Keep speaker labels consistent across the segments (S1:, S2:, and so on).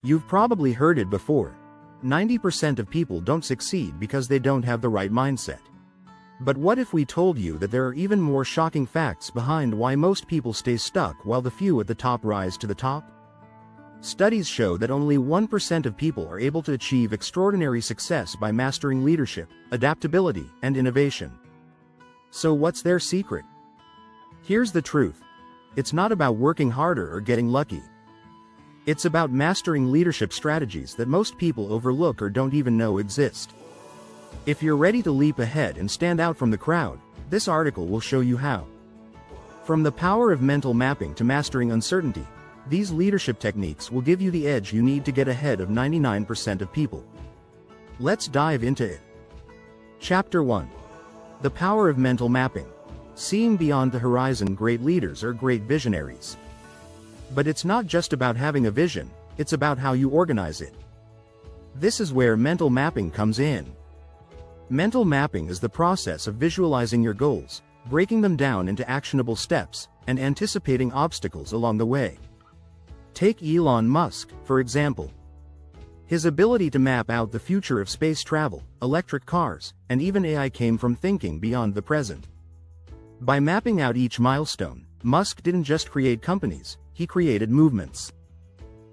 S1: You've probably heard it before. 90% of people don't succeed because they don't have the right mindset. But what if we told you that there are even more shocking facts behind why most people stay stuck while the few at the top rise to the top? Studies show that only 1% of people are able to achieve extraordinary success by mastering leadership, adaptability, and innovation. So what's their secret? Here's the truth. It's not about working harder or getting lucky. It's about mastering leadership strategies that most people overlook or don't even know exist. If you're ready to leap ahead and stand out from the crowd, this article will show you how. From the power of mental mapping to mastering uncertainty, these leadership techniques will give you the edge you need to get ahead of 99% of people. Let's dive into it. Chapter 1. The power of mental mapping. Seeing beyond the horizon. Great leaders are great visionaries. But it's not just about having a vision, it's about how you organize it. This is where mental mapping comes in. Mental mapping is the process of visualizing your goals, breaking them down into actionable steps, and anticipating obstacles along the way. Take Elon Musk, for example. His ability to map out the future of space travel, electric cars, and even AI came from thinking beyond the present. By mapping out each milestone, Musk didn't just create companies, he created movements.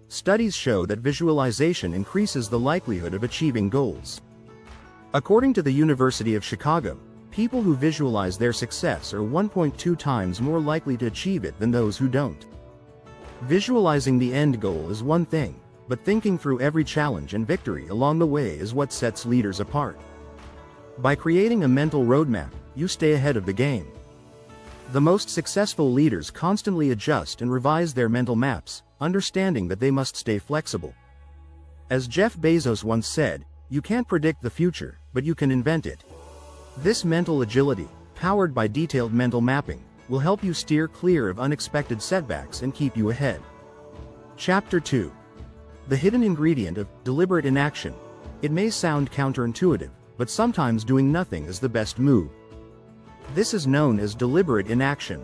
S1: Studies show that visualization increases the likelihood of achieving goals. According to the University of Chicago, people who visualize their success are 1.2 times more likely to achieve it than those who don't. Visualizing the end goal is one thing, but thinking through every challenge and victory along the way is what sets leaders apart. By creating a mental roadmap, you stay ahead of the game. The most successful leaders constantly adjust and revise their mental maps, understanding that they must stay flexible. As Jeff Bezos once said, "You can't predict the future, but you can invent it." This mental agility, powered by detailed mental mapping, will help you steer clear of unexpected setbacks and keep you ahead. Chapter 2. The hidden ingredient of deliberate inaction. It may sound counterintuitive, but sometimes doing nothing is the best move. This is known as deliberate inaction.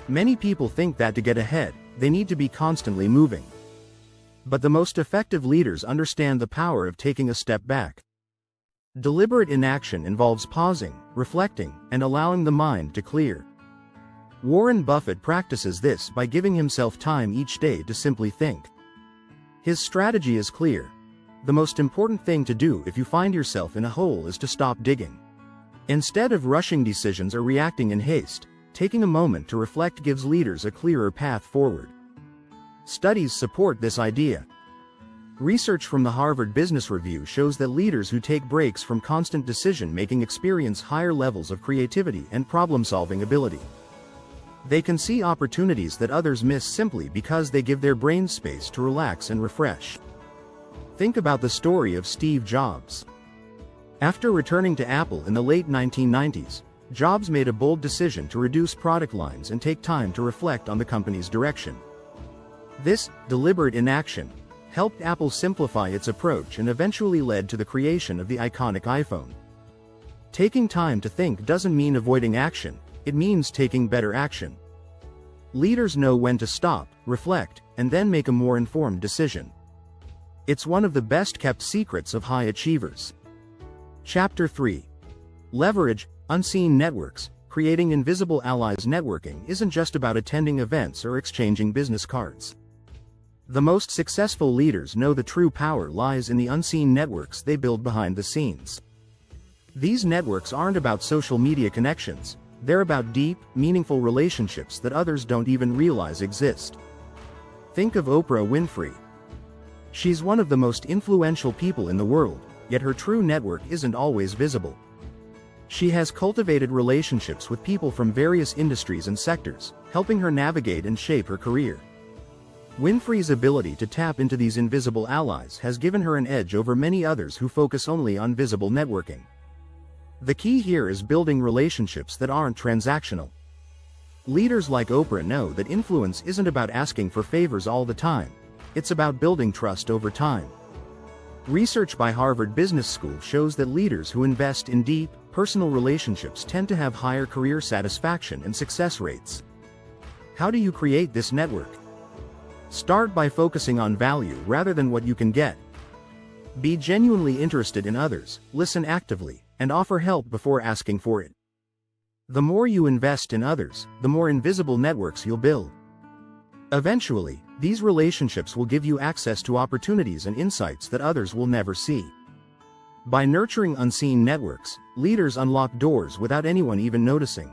S1: Many people think that to get ahead, they need to be constantly moving. But the most effective leaders understand the power of taking a step back. Deliberate inaction involves pausing, reflecting, and allowing the mind to clear. Warren Buffett practices this by giving himself time each day to simply think. His strategy is clear. The most important thing to do if you find yourself in a hole is to stop digging. Instead of rushing decisions or reacting in haste, taking a moment to reflect gives leaders a clearer path forward. Studies support this idea. Research from the Harvard Business Review shows that leaders who take breaks from constant decision-making experience higher levels of creativity and problem-solving ability. They can see opportunities that others miss simply because they give their brains space to relax and refresh. Think about the story of Steve Jobs. After returning to Apple in the late 1990s, Jobs made a bold decision to reduce product lines and take time to reflect on the company's direction. This deliberate inaction helped Apple simplify its approach and eventually led to the creation of the iconic iPhone. Taking time to think doesn't mean avoiding action, it means taking better action. Leaders know when to stop, reflect, and then make a more informed decision. It's one of the best-kept secrets of high achievers. Chapter 3. Leverage, unseen networks. Creating invisible allies. Networking isn't just about attending events or exchanging business cards. The most successful leaders know the true power lies in the unseen networks they build behind the scenes. These networks aren't about social media connections, they're about deep, meaningful relationships that others don't even realize exist. Think of Oprah Winfrey. She's one of the most influential people in the world, yet her true network isn't always visible. She has cultivated relationships with people from various industries and sectors, helping her navigate and shape her career. Winfrey's ability to tap into these invisible allies has given her an edge over many others who focus only on visible networking. The key here is building relationships that aren't transactional. Leaders like Oprah know that influence isn't about asking for favors all the time, it's about building trust over time. Research by Harvard Business School shows that leaders who invest in deep, personal relationships tend to have higher career satisfaction and success rates. How do you create this network? Start by focusing on value rather than what you can get. Be genuinely interested in others, listen actively, and offer help before asking for it. The more you invest in others, the more invisible networks you'll build. Eventually, these relationships will give you access to opportunities and insights that others will never see. By nurturing unseen networks, leaders unlock doors without anyone even noticing.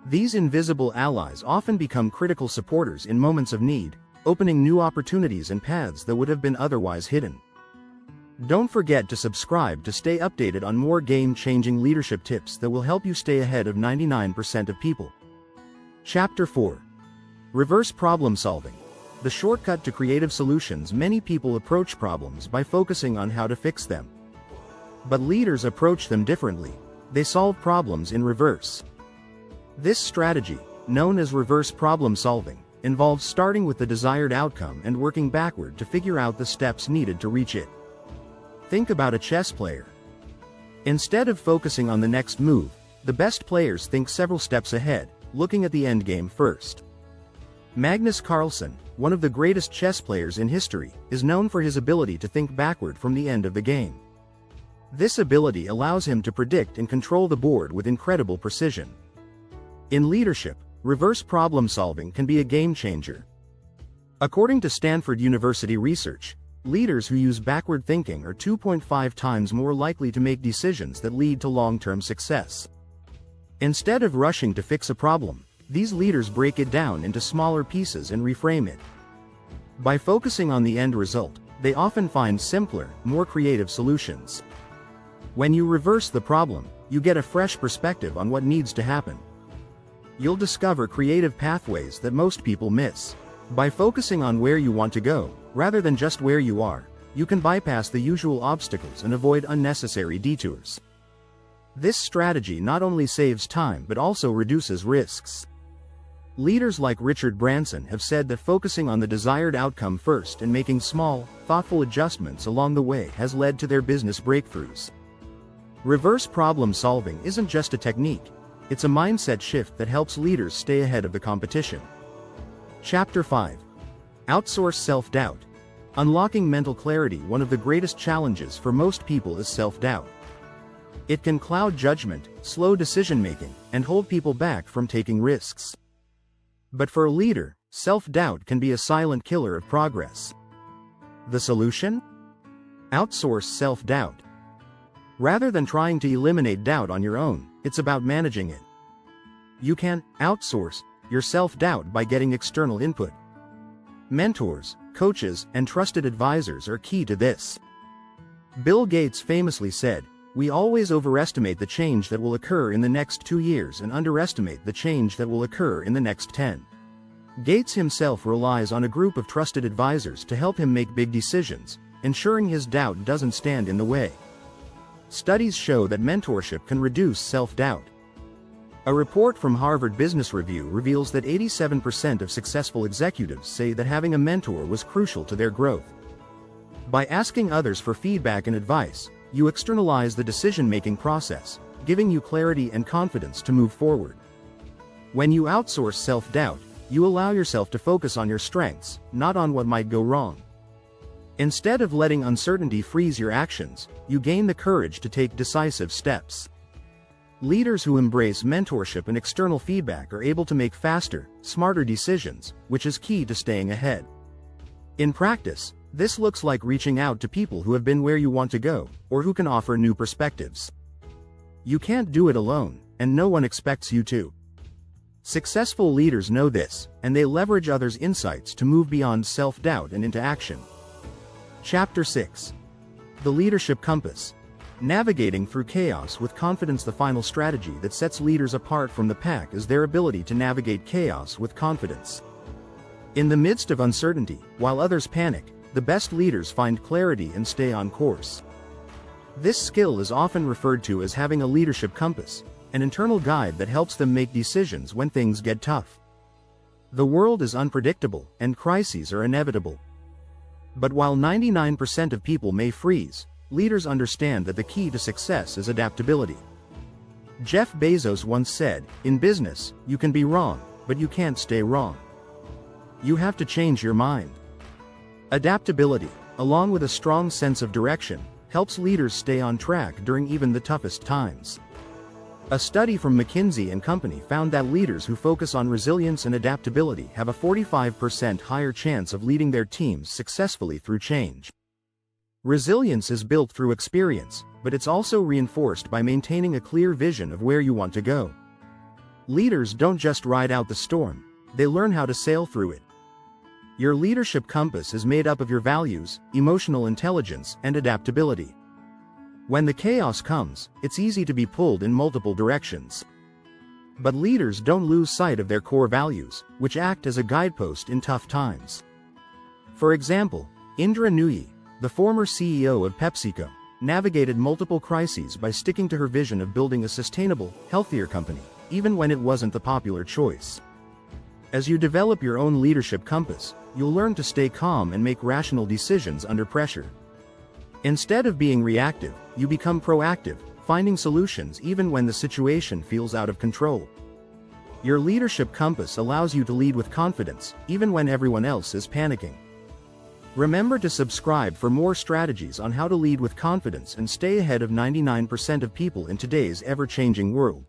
S1: These invisible allies often become critical supporters in moments of need, opening new opportunities and paths that would have been otherwise hidden. Don't forget to subscribe to stay updated on more game-changing leadership tips that will help you stay ahead of 99% of people. Chapter 4. Reverse problem solving. The shortcut to creative solutions. Many people approach problems by focusing on how to fix them. But leaders approach them differently. They solve problems in reverse. This strategy, known as reverse problem solving, involves starting with the desired outcome and working backward to figure out the steps needed to reach it. Think about a chess player. Instead of focusing on the next move, the best players think several steps ahead, looking at the endgame first. Magnus Carlsen, one of the greatest chess players in history, is known for his ability to think backward from the end of the game. This ability allows him to predict and control the board with incredible precision. In leadership, reverse problem solving can be a game changer. According to Stanford University research, leaders who use backward thinking are 2.5 times more likely to make decisions that lead to long-term success. Instead of rushing to fix a problem, these leaders break it down into smaller pieces and reframe it. By focusing on the end result, they often find simpler, more creative solutions. When you reverse the problem, you get a fresh perspective on what needs to happen. You'll discover creative pathways that most people miss. By focusing on where you want to go, rather than just where you are, you can bypass the usual obstacles and avoid unnecessary detours. This strategy not only saves time but also reduces risks. Leaders like Richard Branson have said that focusing on the desired outcome first and making small, thoughtful adjustments along the way has led to their business breakthroughs. Reverse problem solving isn't just a technique, it's a mindset shift that helps leaders stay ahead of the competition. Chapter 5. Outsource self-doubt. Unlocking mental clarity. One of the greatest challenges for most people is self-doubt. It can cloud judgment, slow decision-making, and hold people back from taking risks. But for a leader, self-doubt can be a silent killer of progress. The solution? Outsource self-doubt. Rather than trying to eliminate doubt on your own, it's about managing it. You can outsource your self-doubt by getting external input. Mentors, coaches, and trusted advisors are key to this. Bill Gates famously said, "We always overestimate the change that will occur in the next 2 years and underestimate the change that will occur in the next 10. Gates himself relies on a group of trusted advisors to help him make big decisions, ensuring his doubt doesn't stand in the way. Studies show that mentorship can reduce self-doubt. A report from Harvard Business Review reveals that 87% of successful executives say that having a mentor was crucial to their growth. By asking others for feedback and advice, you externalize the decision-making process, giving you clarity and confidence to move forward. When you outsource self-doubt, you allow yourself to focus on your strengths, not on what might go wrong. Instead of letting uncertainty freeze your actions, you gain the courage to take decisive steps. Leaders who embrace mentorship and external feedback are able to make faster, smarter decisions, which is key to staying ahead. In practice, this looks like reaching out to people who have been where you want to go, or who can offer new perspectives. You can't do it alone, and no one expects you to. Successful leaders know this, and they leverage others' insights to move beyond self-doubt and into action. Chapter 6. The Leadership Compass. Navigating through chaos with confidence. The final strategy that sets leaders apart from the pack is their ability to navigate chaos with confidence. In the midst of uncertainty, while others panic, the best leaders find clarity and stay on course. This skill is often referred to as having a leadership compass, an internal guide that helps them make decisions when things get tough. The world is unpredictable, and crises are inevitable. But while 99% of people may freeze, leaders understand that the key to success is adaptability. Jeff Bezos once said, "In business, you can be wrong, but you can't stay wrong." You have to change your mind. Adaptability, along with a strong sense of direction, helps leaders stay on track during even the toughest times. A study from McKinsey & Company found that leaders who focus on resilience and adaptability have a 45% higher chance of leading their teams successfully through change. Resilience is built through experience, but it's also reinforced by maintaining a clear vision of where you want to go. Leaders don't just ride out the storm, they learn how to sail through it. Your leadership compass is made up of your values, emotional intelligence, and adaptability. When the chaos comes, it's easy to be pulled in multiple directions. But leaders don't lose sight of their core values, which act as a guidepost in tough times. For example, Indra Nooyi, the former CEO of PepsiCo, navigated multiple crises by sticking to her vision of building a sustainable, healthier company, even when it wasn't the popular choice. As you develop your own leadership compass, you'll learn to stay calm and make rational decisions under pressure. Instead of being reactive, you become proactive, finding solutions even when the situation feels out of control. Your leadership compass allows you to lead with confidence, even when everyone else is panicking. Remember to subscribe for more strategies on how to lead with confidence and stay ahead of 99% of people in today's ever-changing world.